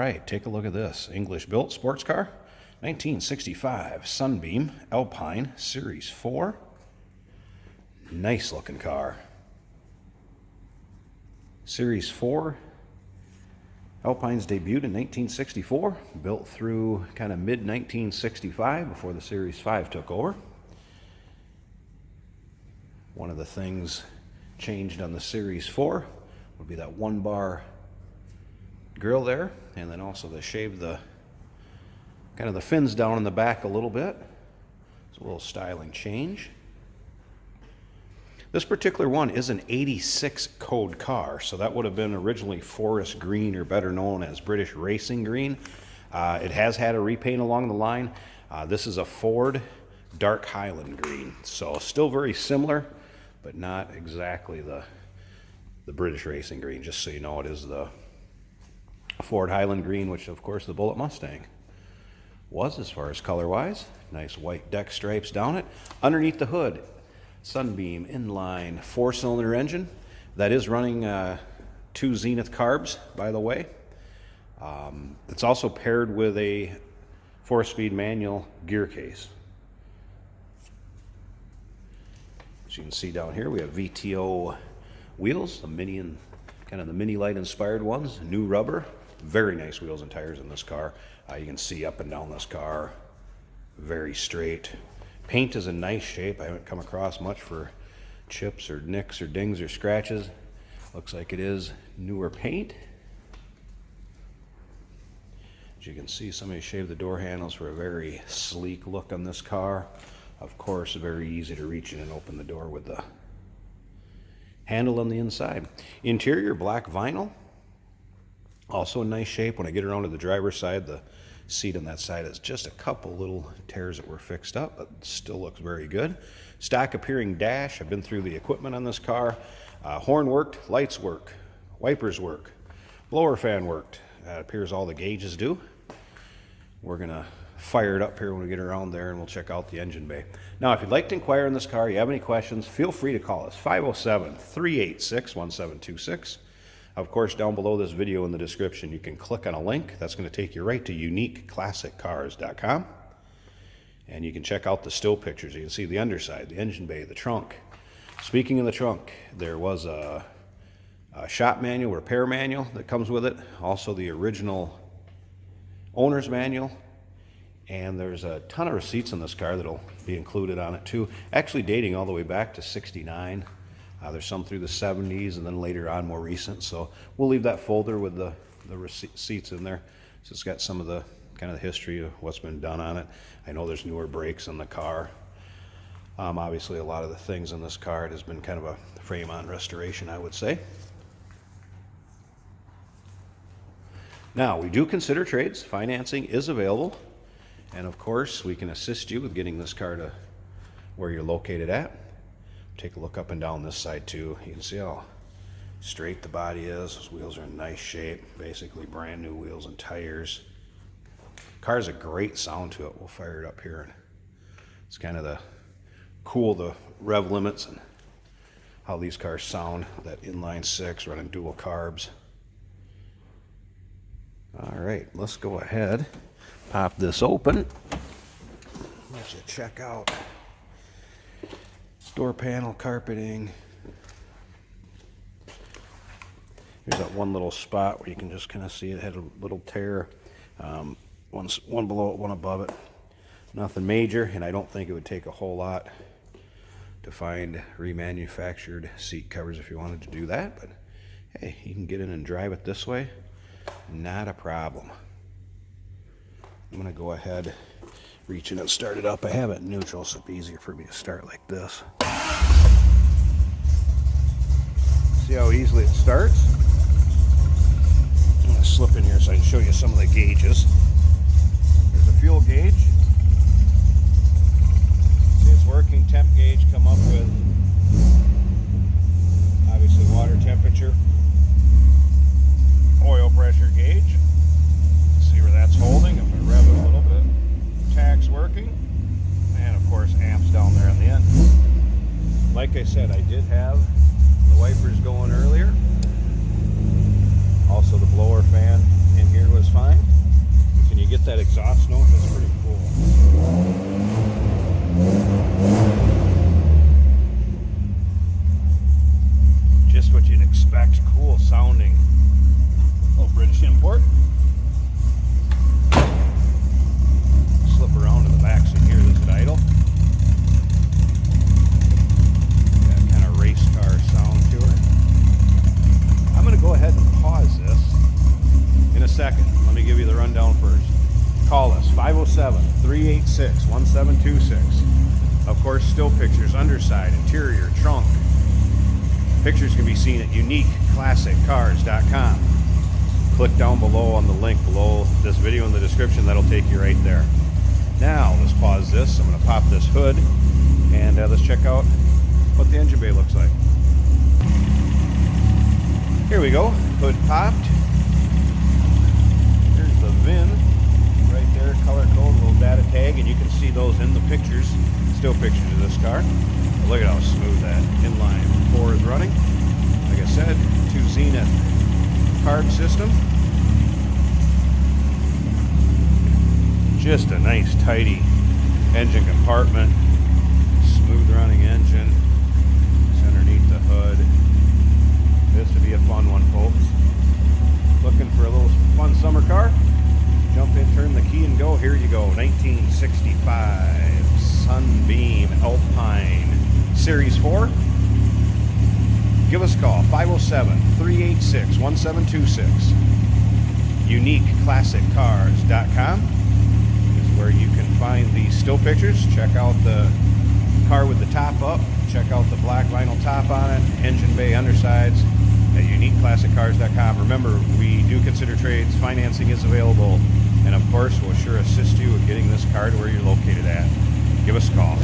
right, take a look at this. English built sports car, 1965 Sunbeam Alpine Series 4. Nice looking car. Series 4. Alpines debuted in 1964, built through kind of mid-1965 before the Series 5 took over. One of the things changed on the Series 4 would be that one bar grill there, and then also they shaved the kind of the fins down in the back a little bit. It's a little styling change. This particular one is an 86 code car, so that would have been originally Forest Green, or better known as British Racing Green. It has had a repaint along the line. This is a Ford Dark Highland Green, so still very similar, but not exactly the British Racing Green. Just so you know, it is the Ford Highland Green, which of course the Bullitt Mustang was as far as color-wise. Nice white deck stripes down it. Underneath the hood, Sunbeam inline 4-cylinder engine that is running 2 Zenith carbs, by the way. It's also paired with a 4-speed manual gear case. As you can see down here, we have VTO wheels, the mini and kind of the mini light inspired ones, new rubber. Very nice wheels and tires in this car. You can see up and down this car, very straight. Paint is in nice shape. I haven't come across much for chips or nicks or dings or scratches. Looks like it is newer paint. As you can see, somebody shaved the door handles for a very sleek look on this car. Of course, very easy to reach in and open the door with the handle on the inside. Interior, black vinyl. Also in nice shape. When I get around to the driver's side, the seat on that side is just a couple little tears that were fixed up, but still looks very good. Stock appearing dash. I've been through the equipment on this car. Horn worked, lights work, wipers work, blower fan worked. It appears all the gauges do. We're gonna fire it up here when we get around there, and we'll check out the engine bay. Now, if you'd like to inquire on this car, you have any questions, feel free to call us, 507-386-1726. Of course, down below this video in the description, you can click on a link. That's going to take you right to uniqueclassiccars.com. And you can check out the still pictures. You can see the underside, the engine bay, the trunk. Speaking of the trunk, there was a shop manual, repair manual that comes with it. Also the original owner's manual. And there's a ton of receipts in this car that'll be included on it too. Actually dating all the way back to '69. There's some through the 70s and then later on more recent. So we'll leave that folder with the receipts in there. So it's got some of the kind of the history of what's been done on it. I know there's newer brakes in the car. Obviously a lot of the things in this car, it has been kind of a frame-on restoration, I would say. Now, we do consider trades. Financing is available. And of course, we can assist you with getting this car to where you're located at. Take a look up and down this side too. You can see how straight the body is. Those wheels are in nice shape. Basically brand new wheels and tires. Car has a great sound to it. We'll fire it up here. It's kind of the rev limits and how these cars sound. That inline 6 running dual carbs. All right, let's go ahead. Pop this open. Let you check out door panel, carpeting. Here's that one little spot where you can just kind of see it had a little tear. One below it, one above it. Nothing major, and I don't think it would take a whole lot to find remanufactured seat covers if you wanted to do that. But hey, you can get in and drive it this way. Not a problem. I'm going to go ahead, reach in and start it up. I have it in neutral, so it'll be easier for me to start like this. See how easily it starts? I'm going to slip in here so I can show you some of the gauges. There's a fuel gauge. See, it's working temp gauge come up with obviously water temperature. Oil pressure gauge. See where that's holding. I'm going to rev it a little bit. Tach's working. And of course amps down there on the end. Like I said, I did have the wipers going earlier. Also the blower fan in here was fine. Can you get that exhaust note? That's pretty cool. Just what you'd expect. Cool sounding. Little British import. Slip around to the back seat here. This is idle. Got kind of race car sound to it. I'm going to go ahead and pause this in a second. Let me give you the rundown first. Call us 507-386-1726. Of course, still pictures, underside, interior, trunk. Pictures can be seen at uniqueclassiccars.com. Click down below on the link below this video in the description. That'll take you right there. Now, let's pause this. I'm going to pop this hood and let's check out what the engine bay looks like. Here we go. Hood popped. Here's the VIN right there, color code, little data tag, and you can see those in the pictures, still pictures of this car. But look at how smooth that inline 4 is running. Like I said, 2 Zenith carb system. Just a nice, tidy engine compartment. Smooth running engine. It's underneath the hood. This would be a fun one, folks. Looking for a little fun summer car? Jump in, turn the key, and go. Here you go. 1965 Sunbeam Alpine Series 4. Give us a call. 507-386-1726. UniqueClassicCars.com is where you can find these still pictures. Check out the car with the top up. Check out the black vinyl top on it. Engine bay undersides at UniqueClassicCars.com. Remember, we do consider trades. Financing is available. And of course, we'll sure assist you with getting this car to where you're located at. Give us a call.